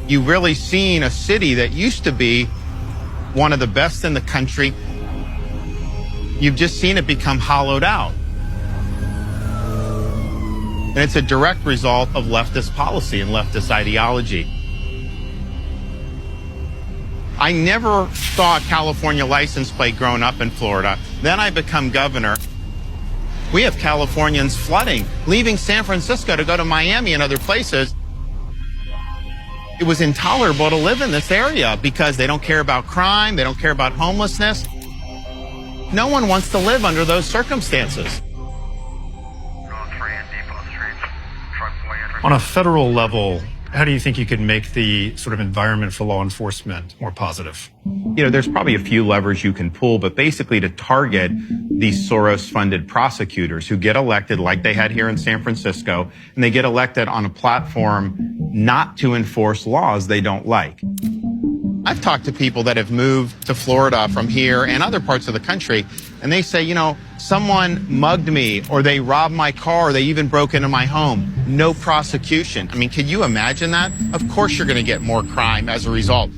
You've really seen a city that used to be one of the best in the country. You've just seen it become hollowed out. And it's a direct result of leftist policy and leftist ideology. I never saw a California license plate growing up in Florida. Then I become governor. We have Californians flooding, leaving San Francisco to go to Miami and other places. It was intolerable to live in this area because they don't care about crime, they don't care about homelessness. No one wants to live under those circumstances. On a federal level, how do you think you could make the sort of environment for law enforcement more positive? You know, there's probably a few levers you can pull, but basically to target these Soros-funded prosecutors who get elected like they had here in San Francisco, and they get elected on a platform not to enforce laws they don't like. I've talked to people that have moved to Florida from here and other parts of the country, and they say, you know, someone mugged me, or they robbed my car, or they even broke into my home. No prosecution. I mean, can you imagine that? Of course you're going to get more crime as a result.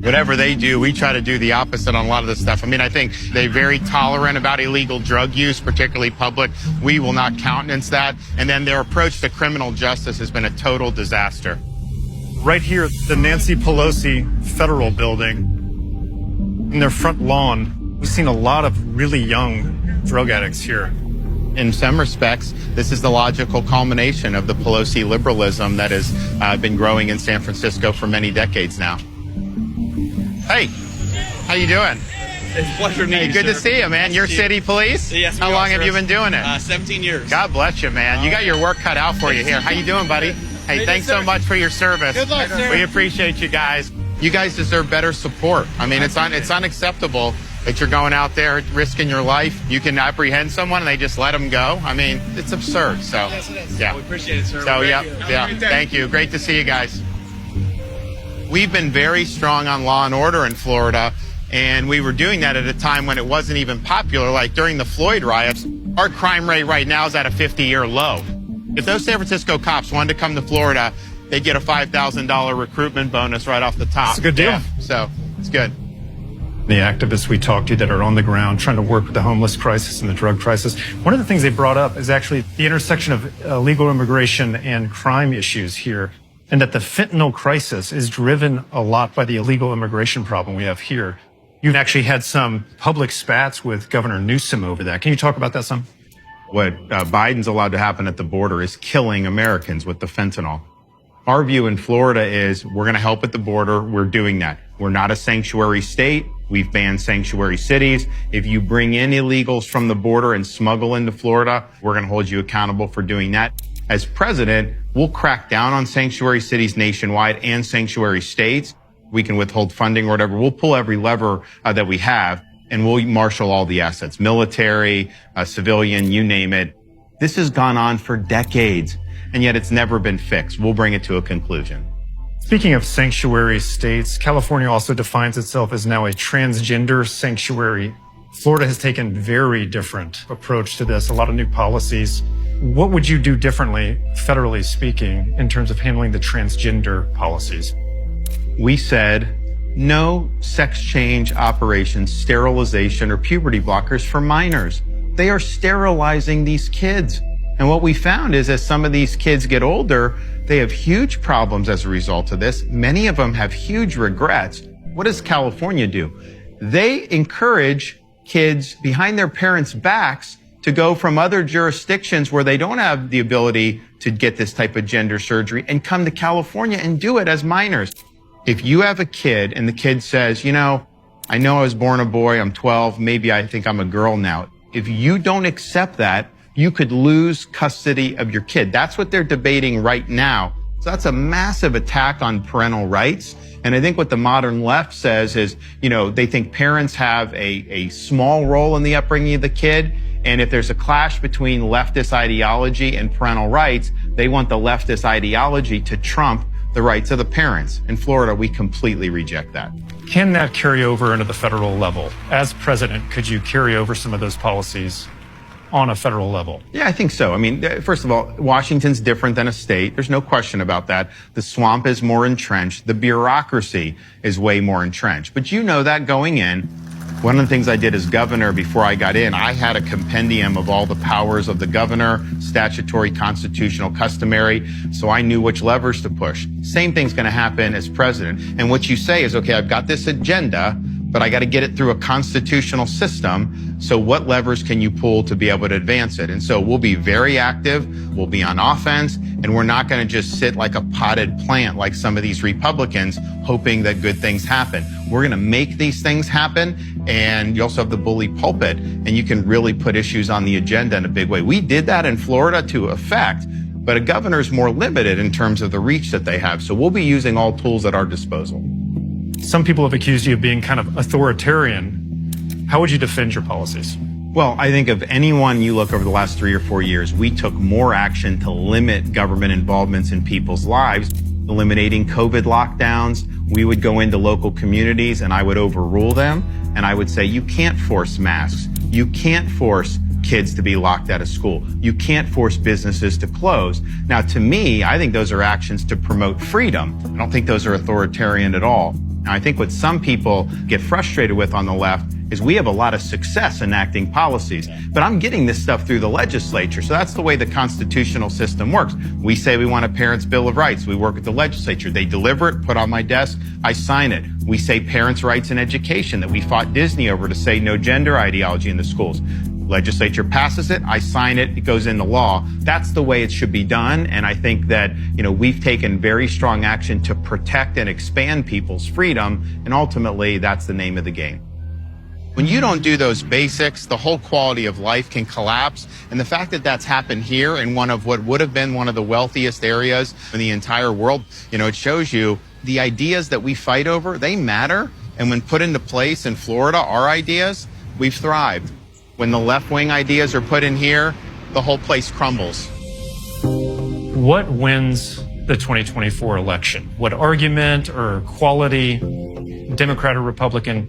Whatever they do, we try to do the opposite on a lot of this stuff. I mean, I think they're very tolerant about illegal drug use, particularly public. We will not countenance that. And then their approach to criminal justice has been a total disaster. Right here, the Nancy Pelosi Federal Building, in their front lawn, we've seen a lot of really young drug addicts here. In some respects, this is the logical culmination of the Pelosi liberalism that has been growing in San Francisco for many decades now. Hey, how you doing? It's a pleasure to meet you, good to see you, man. You're city police? Yes. How long have you been doing it? 17 years. God bless you, man. You got your work cut out for you here. How you doing, buddy? Hey, thanks so much for your service. Good luck, sir. We appreciate you guys. You guys deserve better support. I mean, it's unacceptable that you're going out there risking your life. You can apprehend someone and they just let them go. I mean, it's absurd. So, yes, it is. Yeah. We appreciate it, sir. So, yeah. Thank you. Great to see you guys. We've been very strong on law and order in Florida, and we were doing that at a time when it wasn't even popular. Like during the Floyd riots, our crime rate right now is at a 50-year low. If those San Francisco cops wanted to come to Florida, they'd get a $5,000 recruitment bonus right off the top. It's a good deal. Yeah, so it's good. The activists we talked to that are on the ground trying to work with the homeless crisis and the drug crisis, one of the things they brought up is actually the intersection of illegal immigration and crime issues here, and that the fentanyl crisis is driven a lot by the illegal immigration problem we have here. You've actually had some public spats with Governor Newsom over that. Can you talk about that some? What Biden's allowed to happen at the border is killing Americans with the fentanyl. Our view in Florida is we're going to help at the border. We're doing that. We're not a sanctuary state. We've banned sanctuary cities. If you bring in illegals from the border and smuggle into Florida, we're going to hold you accountable for doing that. As president, we'll crack down on sanctuary cities nationwide and sanctuary states. We can withhold funding or whatever. We'll pull every lever that we have, and we'll marshal all the assets, military, civilian, you name it. This has gone on for decades, and yet it's never been fixed. We'll bring it to a conclusion. Speaking of sanctuary states, California also defines itself as now a transgender sanctuary. Florida has taken very different approach to this, a lot of new policies. What would you do differently, federally speaking, in terms of handling the transgender policies? We said no sex change operations, sterilization, or puberty blockers for minors. They are sterilizing these kids. And what we found is as some of these kids get older, they have huge problems as a result of this. Many of them have huge regrets. What does California do? They encourage kids behind their parents' backs to go from other jurisdictions where they don't have the ability to get this type of gender surgery and come to California and do it as minors. If you have a kid and the kid says, you know I was born a boy, I'm 12, maybe I think I'm a girl now. If you don't accept that, you could lose custody of your kid. That's what they're debating right now. So that's a massive attack on parental rights. And I think what the modern left says is, they think parents have a small role in the upbringing of the kid. And if there's a clash between leftist ideology and parental rights, they want the leftist ideology to trump the rights of the parents. In Florida, we completely reject that. Can that carry over into the federal level? As president, could you carry over some of those policies on a federal level? Yeah, I think so. I mean, first of all, Washington's different than a state. There's no question about that. The swamp is more entrenched. The bureaucracy is way more entrenched. But you know that going in. One of the things I did as governor before I got in, I had a compendium of all the powers of the governor, statutory, constitutional, customary, so I knew which levers to push. Same thing's going to happen as president. And what you say is, okay, I've got this agenda, but I got to get it through a constitutional system. So what levers can you pull to be able to advance it? And so we'll be very active. We'll be on offense, and we're not going to just sit like a potted plant like some of these Republicans hoping that good things happen. We're going to make these things happen. And you also have the bully pulpit, and you can really put issues on the agenda in a big way. We did that in Florida to effect, but a governor's more limited in terms of the reach that they have. So we'll be using all tools at our disposal. Some people have accused you of being kind of authoritarian. How would you defend your policies? Well, I think of anyone you look over the last 3 or 4 years, we took more action to limit government involvements in people's lives, eliminating COVID lockdowns. We would go into local communities and I would overrule them. And I would say, you can't force masks. You can't force kids to be locked out of school. You can't force businesses to close. Now, to me, I think those are actions to promote freedom. I don't think those are authoritarian at all. Now, I think what some people get frustrated with on the left is we have a lot of success enacting policies, but I'm getting this stuff through the legislature. So that's the way the constitutional system works. We say we want a parent's bill of rights. We work with the legislature. They deliver it, put on my desk, I sign it. We say parents' rights in education, that we fought Disney over to say no gender ideology in the schools. Legislature passes it, I sign it, it goes into law. That's the way it should be done. And I think that, we've taken very strong action to protect and expand people's freedom. And ultimately, that's the name of the game. When you don't do those basics, the whole quality of life can collapse. And the fact that that's happened here in one of what would have been one of the wealthiest areas in the entire world, it shows you the ideas that we fight over, they matter. And when put into place in Florida, our ideas, we've thrived. When the left-wing ideas are put in here, the whole place crumbles. What wins the 2024 election? What argument or quality, Democrat or Republican?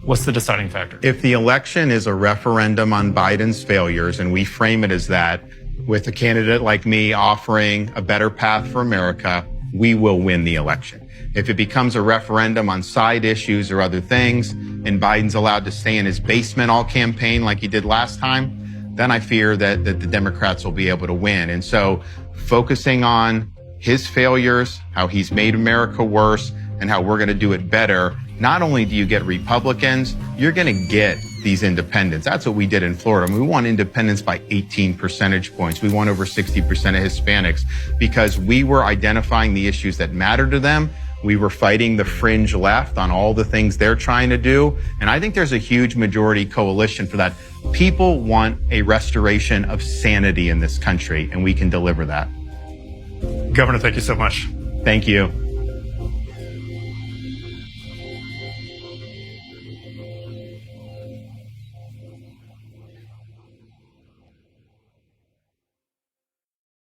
What's the deciding factor? If the election is a referendum on Biden's failures, and we frame it as that, with a candidate like me offering a better path for America, we will win the election. If it becomes a referendum on side issues or other things, and Biden's allowed to stay in his basement all campaign like he did last time, then I fear that the Democrats will be able to win. And so focusing on his failures, how he's made America worse, and how we're going to do it better, not only do you get Republicans, you're going to get these independents. That's what we did in Florida. We won independents by 18 percentage points. We won over 60% of Hispanics because we were identifying the issues that matter to them. We were fighting the fringe left on all the things they're trying to do. And I think there's a huge majority coalition for that. People want a restoration of sanity in this country, and we can deliver that. Governor, thank you so much. Thank you.